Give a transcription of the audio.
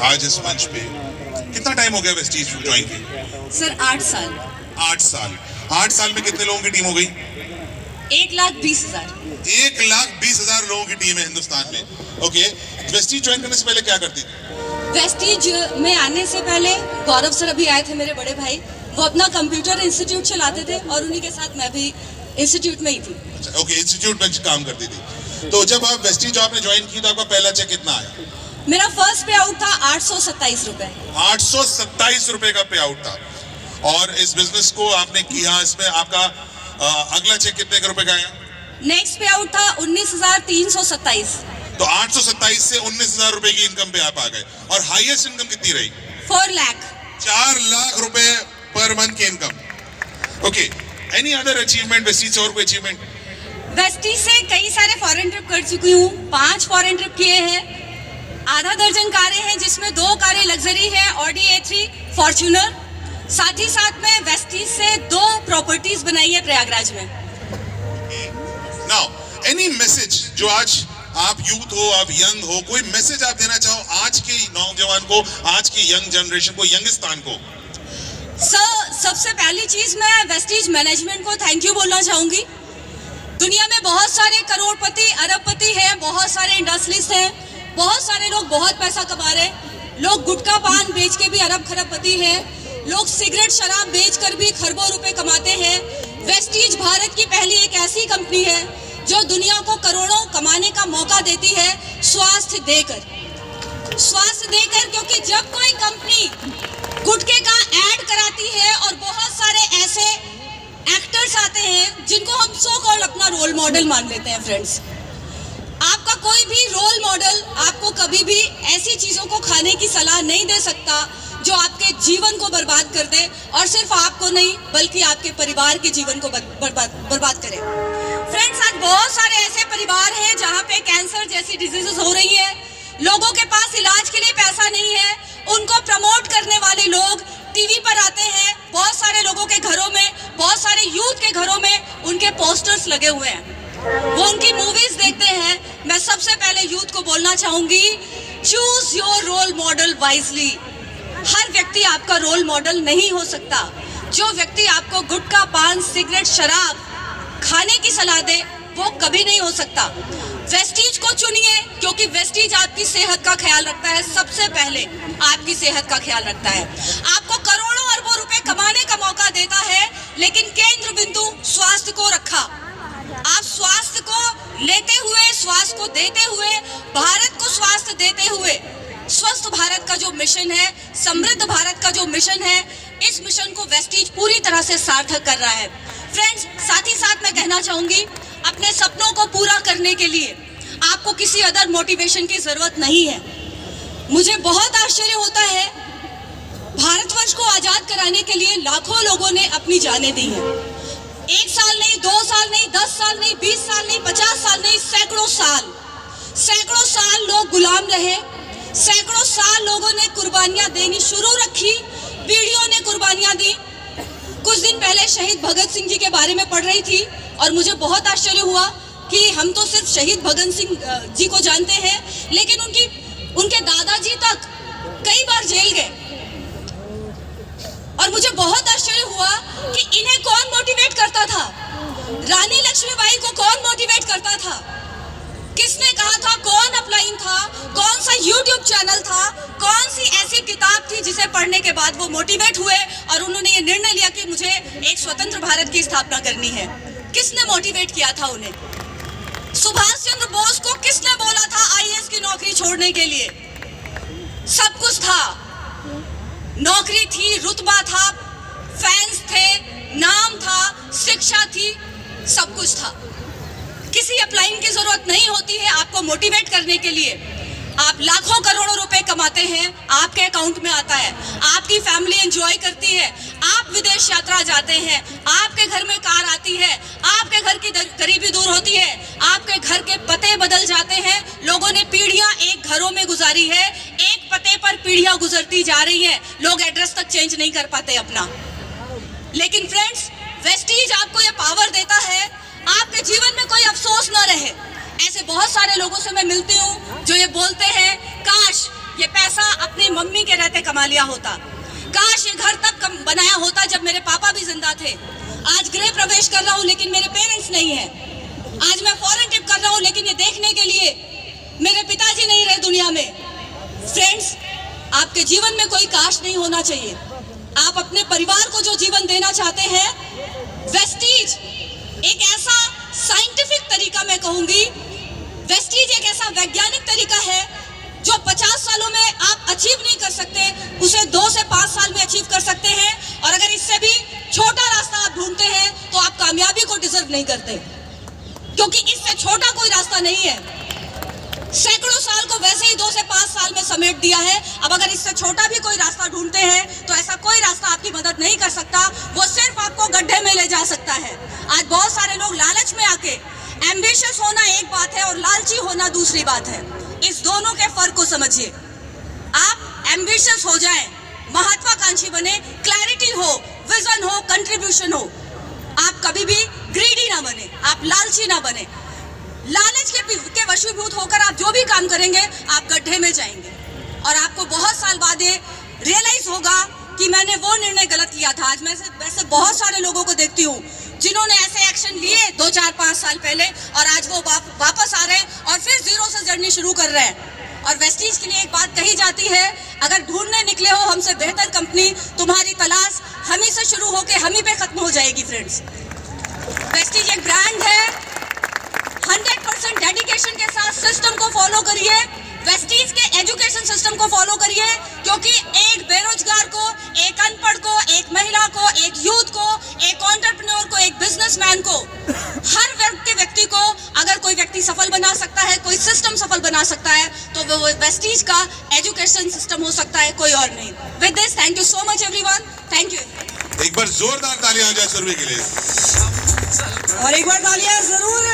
आज इस मंच पे कितना टाइम हो गया वेस्टीज ज्वाइन किए? सर 8 साल। 8 साल। 8 साल में कितने लोगों की टीम हो गई? 1,20,000। 1,20,000 लोगों की टीम है हिंदुस्तान में। ओके, वेस्टीज ज्वाइन करने से पहले क्या करती थी? वेस्टीज में आने से पहले गौरव सर अभी आए थे, मेरे बड़े भाई। वो अपना कंप्यूटर इंस्टीट्यूट चलाते थे और उन्हीं के साथ मैं भी इंस्टीट्यूट में ही थी। अच्छा, ओके, इंस्टीट्यूट में काम करती थी। तो जब आप वेस्टीज आपने ज्वाइन की तो आपका पहला चेक कितना आया? मेरा फर्स्ट पे आउट था 827 रुपए। 827 रुपए का पे आउट था। और इस बिजनेस को आपने किया, इसमें आपका अगला चेक कितने रुपए का आया? नेक्स्ट पे आउट था 19,327। तो 827 से 19,000 रुपए की इनकम पे आप आ गए। और हाईएस्ट इनकम कितनी रही? 4 लाख। 4 लाख रुपए पर मंथ की income. Okay, any other achievement Vestige से? और कोई अचीवमेंट? वेस्टीज से कई सारे फॉरेन ट्रिप कर चुकी हूँ। 5 फॉरेन ट्रिप किए हैं। आधा दर्जन कारें हैं, जिसमें 2 कारें लग्जरी है, ऑडी A3, फॉर्च्यूनर। साथ ही साथ में वेस्टीज से 2 प्रॉपर्टीज बनाई है प्रयागराज में। नाउ एनी मैसेज जो आज आप यूथ हो, आप यंग हो, कोई मैसेज आप देना चाहो आज के नौजवान को, आज की यंग जनरेशन को, यंगिस्तान को? सर, सबसे पहली चीज मैं वेस्टीज मैनेजमेंट को थैंक यू बोलना चाहूंगी। दुनिया में बहुत सारे करोड़पति, अरबपति हैं, बहुत सारे इंडस्ट्रीज हैं, बहुत सारे लोग बहुत पैसा कमा रहे हैं। लोग गुटखा पान बेच के भी अरब खरबपति हैं। लोग सिगरेट शराब बेचकर भी खरबों रुपए कमाते हैं। वेस्टीज भारत की पहली एक ऐसी कंपनी है जो दुनिया को करोड़ों कमाने का मौका देती है स्वास्थ्य देकर। क्योंकि जब कोई कंपनी गुटखे का ऐड कराती है और बहुत सारे ऐसे एक्टर्स आते हैं जिनको हम सो कॉल्ड अपना रोल मॉडल मान लेते हैं। फ्रेंड्स, आपका कोई भी रोल मॉडल आपको कभी भी ऐसी चीजों को खाने की सलाह नहीं दे सकता जो आपके जीवन को बर्बाद कर दे, और सिर्फ आपको नहीं बल्कि आपके परिवार के जीवन को बर्बाद करे। फ्रेंड्स, आज बहुत सारे ऐसे परिवार हैं जहां पे कैंसर जैसी डिजीजेस हो रही है। लोगों के पास इलाज के लिए पैसा नहीं है। उनको प्रमोट करने वाले लोग टीवी पर आते हैं। बहुत सारे लोगों के घरों में, बहुत सारे यूथ के घरों में उनके पोस्टर्स लगे हुए हैं। वो उनकी मूवीज देखते हैं। मैं सबसे पहले यूथ को बोलना चाहूंगी, choose your role model wisely. हर व्यक्ति आपका रोल मॉडल नहीं हो सकता। जो व्यक्ति आपको गुटखा पान सिगरेट शराब खाने की सलाह दे वो कभी नहीं हो सकता। वेस्टीज को चुनिए, क्योंकि वेस्टीज आपकी सेहत का ख्याल रखता है। सबसे पहले आपकी सेहत का ख्याल रखता है। आपको करोड़ों अरबों रुपए कमाने का मौका देता है, लेकिन केंद्र बिंदु स्वास्थ्य को रखा। आप स्वास्थ्य को लेते हुए, स्वास्थ्य को देते हुए, भारत को स्वास्थ्य देते हुए, स्वस्थ भारत का जो मिशन है, समृद्ध भारत का जो मिशन है, इस मिशन को वेस्टीज पूरी तरह से सार्थक कर रहा है। फ्रेंड्स, साथ ही साथ मैं कहना चाहूंगी, अपने सपनों को पूरा करने के लिए आपको किसी अदर मोटिवेशन की जरूरत नहीं है। मुझे बहुत आश्चर्य होता है, भारतवर्ष को आजाद कराने के लिए लाखों लोगों ने अपनी जानें दी हैं। 1 साल नहीं, 2 साल नहीं, 10 साल नहीं, 20 साल नहीं, 50 साल नहीं, सैकड़ों साल लोग गुलाम रहे। सैकड़ों साल लोगों ने कुर्बानियां देनी शुरू रखी, पीढ़ियों ने कुर्बानियां दी। कुछ दिन पहले शहीद भगत सिंह जी के बारे में पढ़ रही थी और मुझे बहुत आश्चर्य हुआ कि हम तो सिर्फ शहीद भगत सिंह जी को जानते हैं, लेकिन उनके दादाजी तक कई बार जेल गए। और मुझे बहुत आश्चर्य हुआ कि इन्हें कौन मोटिवेट करता था। रानी लक्ष्मीबाई को कौन मोटिवेट करता था? किसने कहा था? कौन अपलाइन था? कौन सा YouTube चैनल था? कौन सी ऐसी किताब थी जिसे पढ़ने के बाद वो मोटिवेट हुए और उन्होंने ये निर्णय लिया कि मुझे एक स्वतंत्र भारत की स्थापना करनी है? किसने मोटिवेट किया था उन्हें? सुभाष चंद्र बोस को किसने बोला था IAS की नौकरी छोड़ने के लिए? सब कुछ था, नौकरी थी, रुतबा था, फैंस थे, नाम था, शिक्षा थी, सब कुछ था। किसी अपलाइन की जरूरत नहीं होती है आपको मोटिवेट करने के लिए। आप लाखों करोड़ों रुपए कमाते हैं, आपके अकाउंट में आता है, आपकी फैमिली एंजॉय करती है, आप विदेश यात्रा जाते हैं, आपके घर में कार आती है, आपके घर की गरीबी दूर होती है, आपके घर के पते बदल जाते हैं। लोगों ने पीढ़ियां एक घरों में गुजारी है, एक पते पर पीढ़ियां गुजरती जा रही हैं। लोग एड्रेस तक चेंज नहीं कर पाते अपना। लेकिन फ्रेंड्स, वेस्टीज आपको ये पावर देता है, आपके जीवन में कोई अफसोस न रहे। ऐसे बहुत सारे लोगों से मैं मिलती हूँ जो ये बोलते हैं मम्मी के रहते कमा लिया होता। काश ये घर तब बनाया होता जब मेरे पापा भी जिंदा थे। आज गृह प्रवेश कर रहा हूँ लेकिन मेरे पेरेंट्स नहीं है। आज मैं फॉरेन ट्रिप कर रहा हूँ लेकिन ये देखने के लिए मेरे पिताजी नहीं रहे दुनिया में। फ्रेंड्स, आपके जीवन में कोई काश नहीं होना चाहिए। आप अपने परिवार को जो जीवन देना चाहते हैं, वेस्टीज एक ऐसा साइंटिफिक तरीका, मैं कहूंगी वेस्टीज एक ऐसा वैज्ञानिक तरीका है जो 50 सालों में आप अचीव नहीं कर सकते, उसे 2 से 5 साल में अचीव कर सकते हैं। और अगर इससे भी छोटा रास्ता आप ढूंढते हैं तो आप कामयाबी को डिजर्व नहीं करते, क्योंकि इससे छोटा कोई रास्ता नहीं है। सैकड़ों साल को वैसे ही 2 से 5 साल में समेट दिया है। अब अगर इससे छोटा भी कोई रास्ता ढूंढते हैं तो ऐसा कोई रास्ता आपकी मदद नहीं कर सकता, वो सिर्फ आपको गड्ढे में ले जा सकता है। आज बहुत सारे लोग लालच में आके, एम्बिशियस होना एक बात है और लालची होना दूसरी बात है। इस दोनों के फर्क को समझिए। आप एम्बिशियस हो जाएं, महत्वाकांक्षी बने, क्लैरिटी हो, विजन हो, कंट्रीब्यूशन हो। आप कभी भी ग्रीडी ना बने, आप लालची ना बने। लालच के वशीभूत होकर आप जो भी काम करेंगे आप गड्ढे में जाएंगे और आपको बहुत साल बाद ये रियलाइज होगा कि मैंने वो निर्णय गलत लिया था। आज मैं वैसे बहुत सारे लोगों को देखती हूँ जिन्होंने ऐसे एक्शन लिए 2, 4, 5 साल पहले और आज वो वापस आ रहे हैं और फिर जीरो से जर्नी शुरू कर रहे हैं। और वेस्टीज के लिए एक बात कही जाती है, अगर ढूंढने निकले हो हमसे बेहतर कंपनी, तुम्हारी तलाश हम ही से शुरू होकर हम ही पे खत्म हो जाएगी। फ्रेंड्स, वेस्टीज एक ब्रांड है। 100% डेडिकेशन के साथ सिस्टम को फॉलो करिए, वेस्टीज के एजुकेशन सिस्टम को फॉलो करिए, क्योंकि एक बेरोजगार को, एक अनपढ़ को, एक महिला को, एक यूथ को, एक एंटरप्रेन्योर को, एक बिजनेसमैन को, हर वर्ग के व्यक्ति को अगर कोई व्यक्ति सफल बना सकता है, कोई सिस्टम सफल बना सकता है, तो वो वेस्टीज का एजुकेशन सिस्टम हो सकता है, कोई और नहीं। With this, thank you so much everyone. Thank you. एक बार जोरदार तालियां हो जाए सुरभि के लिए। और एक बार तालियां जरूर